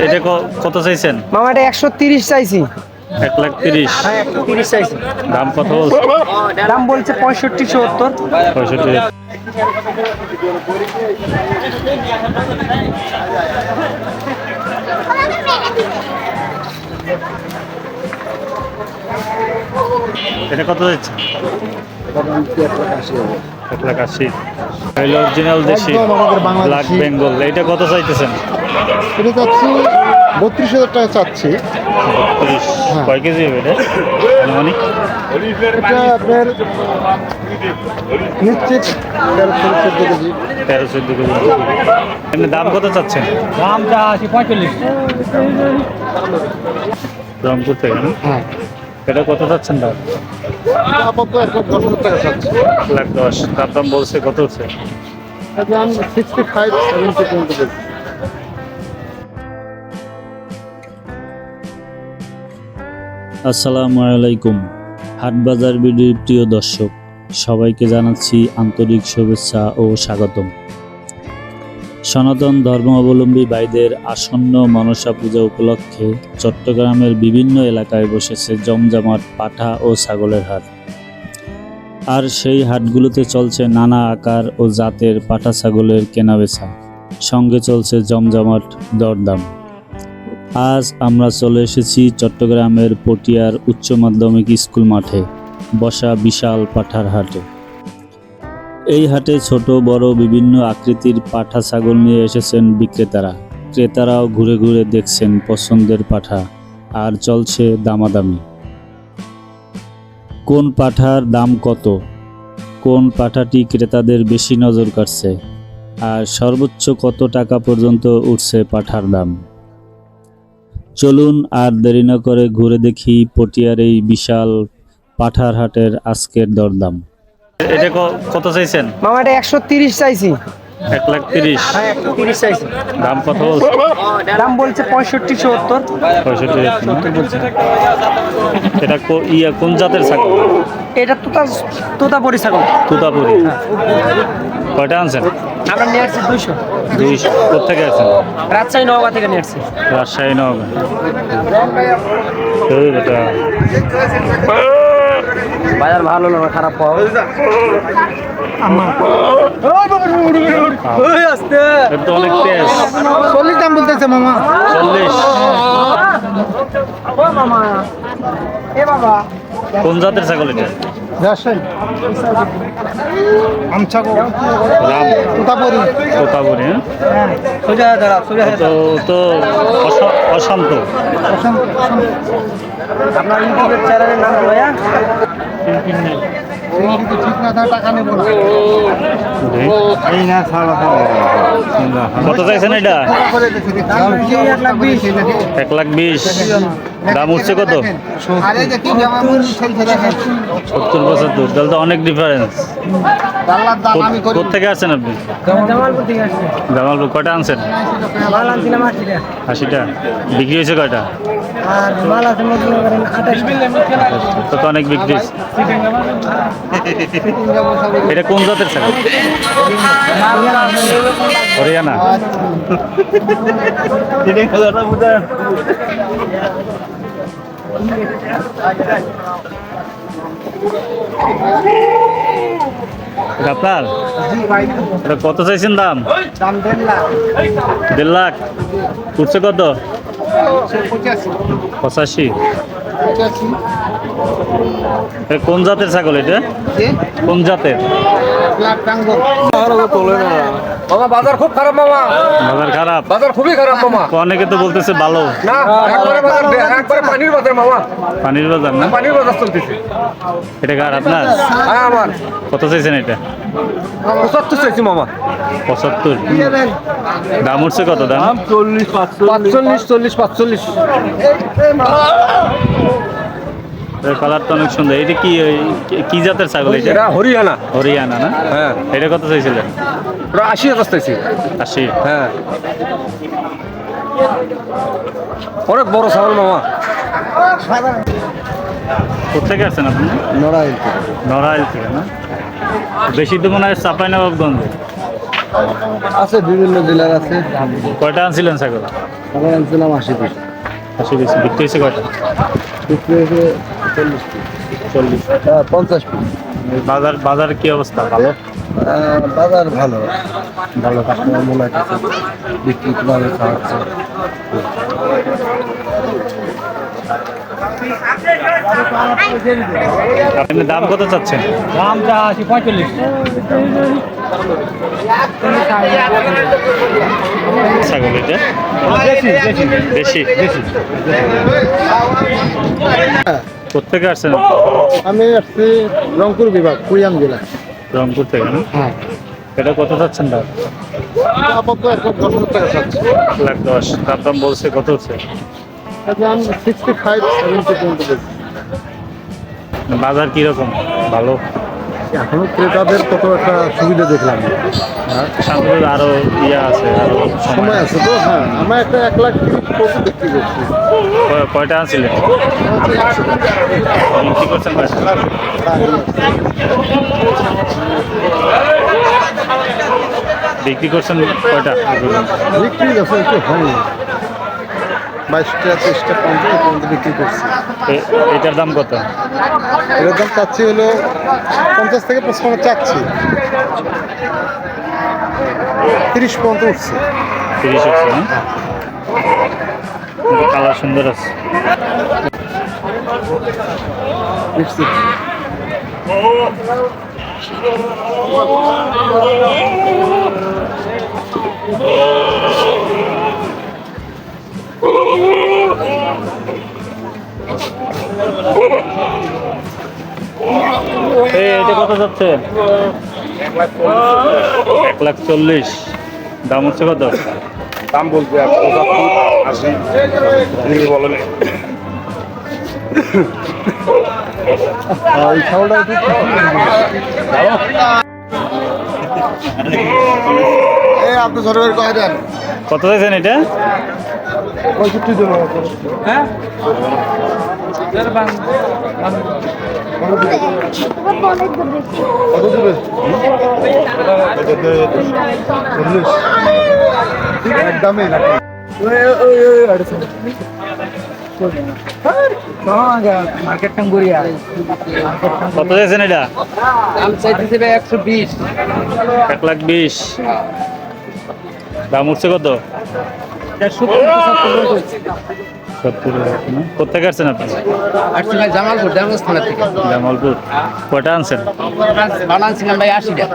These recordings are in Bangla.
এটা কত চাইছেন মামা এটা 130 চাইছি। 1,30,000। হ্যাঁ 130 চাইছি। দাম কত বলছে? দাম বলছে 65-70। 65। এটা কত যাচ্ছে? 1,80,000। অরিজিনাল দেশি ব্ল্যাক বেঙ্গল। এটা কত চাইতেছেন? এটা চাচ্ছি 32,000 টাকা চাচ্ছি। 32। কয় কেজি হবে এটা আনুমানিক? এটা আপনার নিশ্চিত 13-14 কেজি। 13-14 কেজি। এমনি দাম কত চাচ্ছেন? দামটা আছে 45। রংপুর থেকে না? হ্যাঁ, এটা কত চাচ্ছেন দাম? এটা আপাতত 1,10,000 টাকা চাচ্ছি। 1,10,000। তার দাম বলছে কত হচ্ছে? এটা আমি 65-70 পর্যন্ত বলছি। আসসালামু আলাইকুম। হাটবাজার ভিডিওর প্রিয় দর্শক সবাইকে জানাচ্ছি আন্তরিক শুভেচ্ছা ও স্বাগতম। সনাতন ধর্মাবলম্বী ভাইদের আসন্ন মনসা পূজা উপলক্ষে চট্টগ্রামের বিভিন্ন এলাকায় বসেছে জমজমাট পাঠা ও ছাগলের হাট। আর সেই হাটগুলোতে চলছে নানা আকার ও জাতের পাঠা ছাগলের কেনাবেচা, সঙ্গে চলছে জমজমাট দরদাম। আজ আমরা চলে এসেছি চট্টগ্রামের পটিয়ার উচ্চ মাধ্যমিক স্কুল মাঠে বসা বিশাল পাঠার হাটে। এই হাটে ছোট বড় বিভিন্ন আকৃতির পাঠা ছাগল নিয়ে এসেছেন বিক্রেতারা। ক্রেতারাও ঘুরে ঘুরে দেখছেন পছন্দের পাঠা, আর চলছে দামাদামি। কোন পাঠার দাম কত, কোন পাঠাটি ক্রেতাদের বেশি নজর কাটছে, আর সর্বোচ্চ কত টাকা পর্যন্ত উঠছে পাঠার দাম। চলুন আর দেরি না করে ঘুরে দেখি পটিয়ার এই বিশাল পাঠার হাটের আজকের দরদাম। এটা কত চাইছেন? মামা এটা 130 চাইছি। 1,30,000। হ্যাঁ 130 চাইছি। দাম কত বলছে? দাম বলছে 65-70। 65 বলছে। এটা কোন জাতের ছাগল? এটা তোতাপুরি ছাগল। তুতাপুরি। কয়টা আনছেন? আমরা নিয়ে আসছি 200। 200। কোথেকে আছেন? রাজশাহী নওগাঁ থেকে নিয়ে আসছি। রাজশাহী নওগাঁ। এই বেটা। বাজার ভালো না খারাপ পাও। এটা তো অনেক তেজ। 40 দাম বলতেছে মামা। 40। কোন জাতের ছাগল এটা? রাজশাহী আমছাগো রাম তোতাপুরি। তোতাপুরি। হ্যাঁ তো অশান্ত। আপনার ইউটিউবের চ্যানেলের নাম কি ভাইয়া? ঠিক না তার টাকা নেব না। এই না কত চাইছেন এটা? 1,20,000। দাম উঠছে কত? 70-75। তাহলে তো অনেক ডিফারেন্স। কোথেকে আছেন আপনি? জামালপুর থেকে আসছে। জামালপুর। কয়টা আনছেন? মাল আনছিলাম 80টা। 80টা। বিক্রি হয়েছে কয়টা? আর মাল আছে মনে করেন 28টা। তো অনেক বিক্রি হয়েছে। এটা কোন জাতের ছাগল? হরিয়ানা। এটা আপনার? এটা কত চাইছেন দাম? দাম 1.5 লাখ। 1.5 লাখ। উঠছে কত? 85। কোন জাতের ছাগল এটা? কোন জাতের? মামা বাজার খুব খারাপ মামা। বাজার খারাপ? বাজার খুবই খারাপ মামা। অনেকে তো বলতেছে ভালো। না একবারে বাজার একবারে পানির বাজার মামা। পানির বাজার না? পানির বাজার চলতেছে। এটা কার আপনার? হ্যাঁ আমার। কত চাইছেন এটা? 75 চাইছি মামা। 75। দাম উঠছে কত? দাম 45 কালার তো অনেক সুন্দর। এটা কি জাতের ছাগল? এটা হরিয়ানা। হরিয়ানা না? হ্যাঁ। এটা কত চাইছিলেন? ওটা 80,000 চাইছি। 80। হ্যাঁ অনেক বড় ছাগল মামা। কোথেকে আসছেন আপনি? নড়াইল। নড়াইল থেকে না? বেশি তো মনে হয় চাঁপাইনবাবগঞ্জ। আছে বিভিন্ন জেলার আছে। কয়টা আনছিলেন ছাগল? আমার আনছিলাম 80 পিস। 80 পিস বিক্রি হয়েছে কয়টা? বিক্রি হয়েছে 40 পিস। 40। 50 পিস। বাজার বাজার কি অবস্থা? ভালো? বাজার ভালো, ভালো কাস্টমার মনে হচ্ছে, বিক্রি ভালো খাওয়াচ্ছে। আপনি দাম কত চাচ্ছেন? দাম যা আছে 45। ছাগল এটা দেশি। কোথেকে আসছেন? আমি আসছি রংপুর বিভাগ, কুড়িয়াম জেলা। রংপুর থেকে না? হ্যাঁ, এটা কত চাচ্ছেন দাম? আপাতত 1,10,000 টাকা চাচ্ছি। 1,10,000। তার দাম বলছে কত হচ্ছে? আচ্ছা, আমি 65-70 পর্যন্ত বলছি। বাজার কিরকম? ভালো? এখনো ক্রেতাদের কত একটা সুবিধা দেখলাম না। সামনে আরো আছে, আরো সময় আছে তো। হ্যাঁ, আমরা একটা 1,30,000 পর্যন্ত বিক্রি করছি। কয়টা আনছিলেন? বিক্রি করছেন কয়টা? বিক্রি করছেন কয়টা? বিক্রি যখন একটু হয়নি, 22টা 23টা পর্যন্ত বিক্রি করছি। এটার দাম কত? এটার দাম চাচ্ছি হলো 50 থেকে 55 চাচ্ছি, 30 পর্যন্ত উঠছে। 30 হচ্ছে না? কালার সুন্দর আছে। বুঝছি। এটা কত যাচ্ছে? 1,40,000। দাম হচ্ছে কত? দাম বলছে 75, 80 বলেন। এই ছাগলটা একটু এই আপনি সরকার কয় দেন? কত চাইছেন এটা? 65 দেবো। হ্যাঁ কত দেবে? 40 একদমই না। মার্কেট টাঙ্গুরিয়া কত চাইছেন এটা? দাম চাইতেছে 120। 1,20,000। দাম উঠছে কত? 70,000 না? কোথেকে আসছেন আপনি? আসছি ভাই জামালপুর দেবস্থানের থেকে। জামালপুর। কয়টা আনছেন? বানাচ্ছিলাম ভাই 80টা,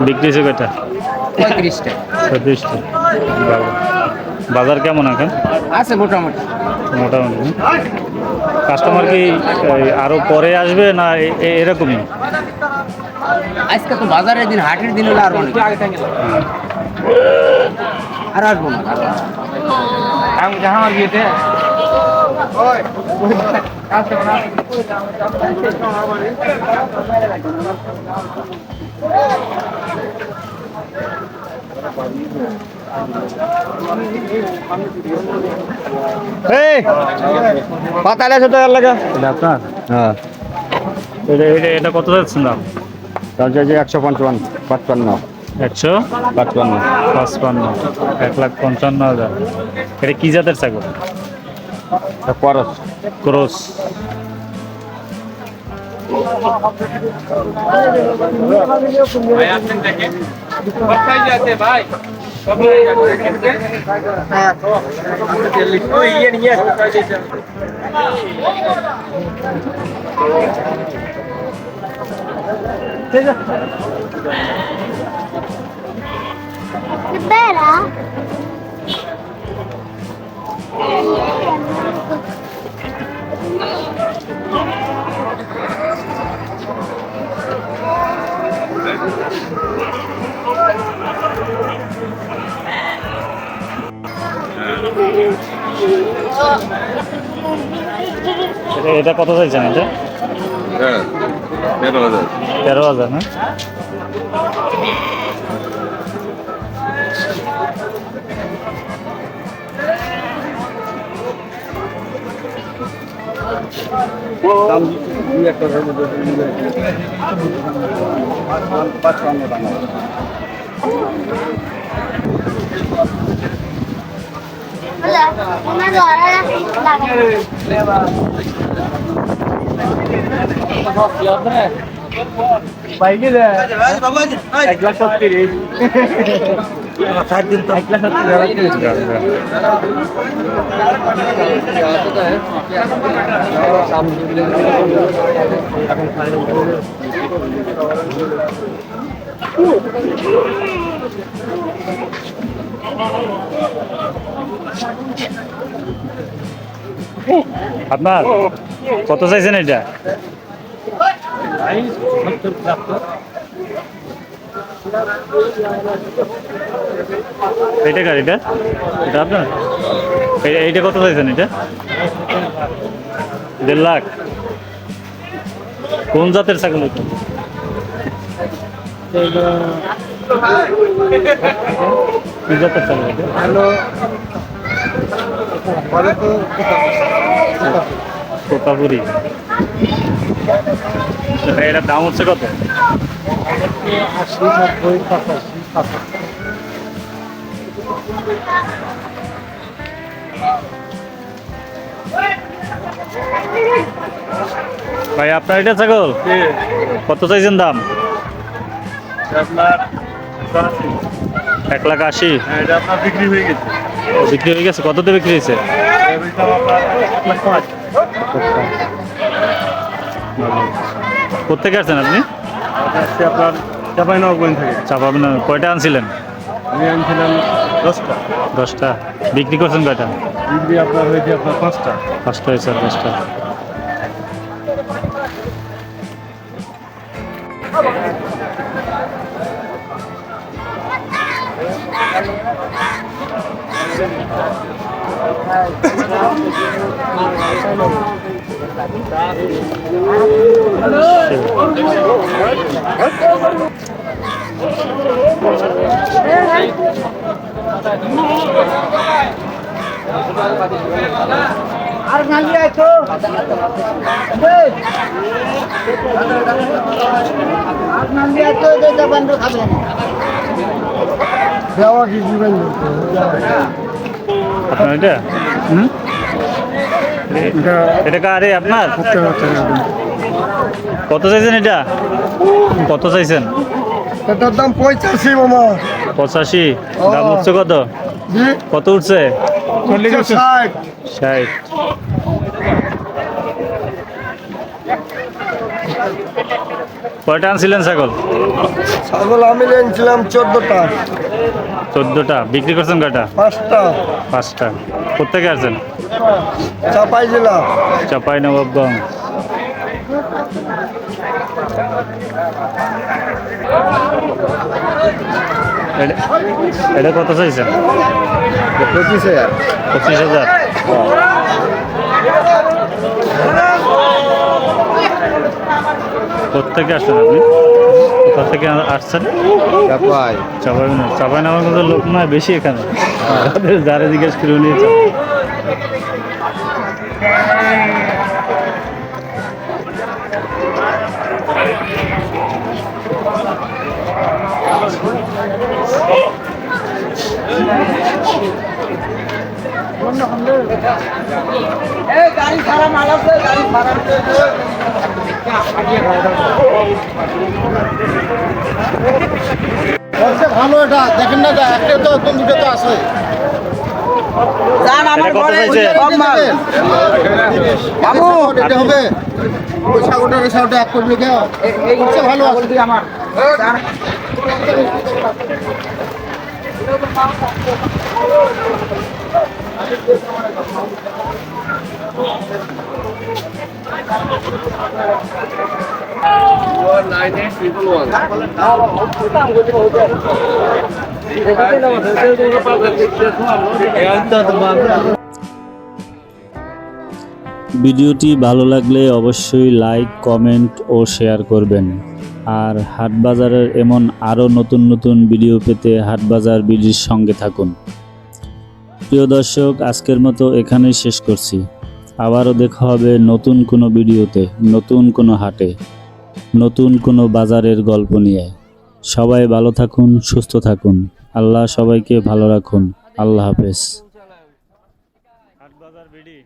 বিক্রি হয়েছে কয়টা? 35টা 36টা। ভালো। বাজার কেমন এখন? আছে মোটামুটি। মোটামুটি না? কাস্টমার কি আরো পরে আসবে না এরকমই? আজকে তো বাজারের দিন, হাটের দিন হলে আর অনেক আর আসবো না। আমি জাহাঙ্গীর গিয়েতে পাতালে ছোট লাগা। এটা আপনার? হ্যাঁ, এটা কত যাচ্ছেন দাম? তার যে 155 155। 1,55,000। এটা কি জাতের ছাগল? খরচ। ক্রস। Bella? এটা কত চাইছেন এটা? হ্যাঁ 13,000। 13,000 না? আপনার কত চাইছেন এটা? এইটা কার? এটা এটা আপনার? এইটা কত চাইছেন এটা? 1.5 লাখ। কোন জাতের ছাগল এটা? কি জাতের ছাগল এটা? কোতাপুরি। এটার দাম হচ্ছে কত? 80, 90, 85। ভাই আপনার এটা ছাগল কত চাইছেন দাম? আপনার 1,80,000। এটা আপনার বিক্রি হয়ে গেছে। বিক্রি হয়ে গেছে? কততে বিক্রি হয়েছে? কোথেকে আসছেন আপনি? আপনার চাঁপাইনবাবগঞ্জ থেকে। চাপাবেন? কয়টা আনছিলেন? আমি আনছিলাম 10টা। 10টা। বিক্রি করছেন কয়টা? বিক্রি আপনার হয়েছে আপনার 5টা। 5টা হয়েছে। 10টা। আর নালি আইছো আর নালি আইছো যে বন্ধ খাবেন দেওয়া কি দিবেন? আপনার এটা? এটা কারে আপনার? কত চাইছেন এটা? কত চাইছেন? এটার দাম 85 মামা। 85। দাম উঠছে কত? জি, কত উঠছে? 60। 60। কয়টা আনছিলেন ছাগল? ছাগল আমি এনেছিলাম 14টা। 14টা। বিক্রি করছেন কয়টা? 5টা। 5টা। কোথেকে আসছেন? চাপাই জেলা। চাঁপাইনবাবগঞ্জ। এটা কত চাইছেন? 25,000। 25,000। কোথেকে আসছেন আপনি? কোথা থেকে আসছেন? চাপাই। চাঁপাইনবাবগঞ্জের লোক নয় বেশি এখানে। যারা জিজ্ঞেস করে নিয়েছে। গাড়ি খারাপ মাল আছে গাড়ি খারাপ ভালো এটা দেখেন না, একটা তো একদম দুটো তো আছে। আমার ঘরে সব মাল। বাবু এটা হবে ওই ছাগলটা এক করবি কেউ এই ভালো আছে আমার। ভিডিওটি ভালো লাগলে অবশ্যই লাইক, কমেন্ট ও শেয়ার করবেন। আর হাটবাজারের এমন আরও নতুন নতুন ভিডিও পেতে হাটবাজার বিডির সঙ্গে থাকুন। প্রিয় দর্শক, আজকের মতো এখানেই শেষ করছি। আবারও দেখা হবে নতুন কোনো ভিডিওতে, নতুন কোনো হাটে, নতুন কোনো বাজারের গল্প নিয়ে। সবাই ভালো থাকুন, সুস্থ থাকুন। আল্লাহ সবাইকে ভালো রাখুন। আল্লাহ হাফেজ। বিডি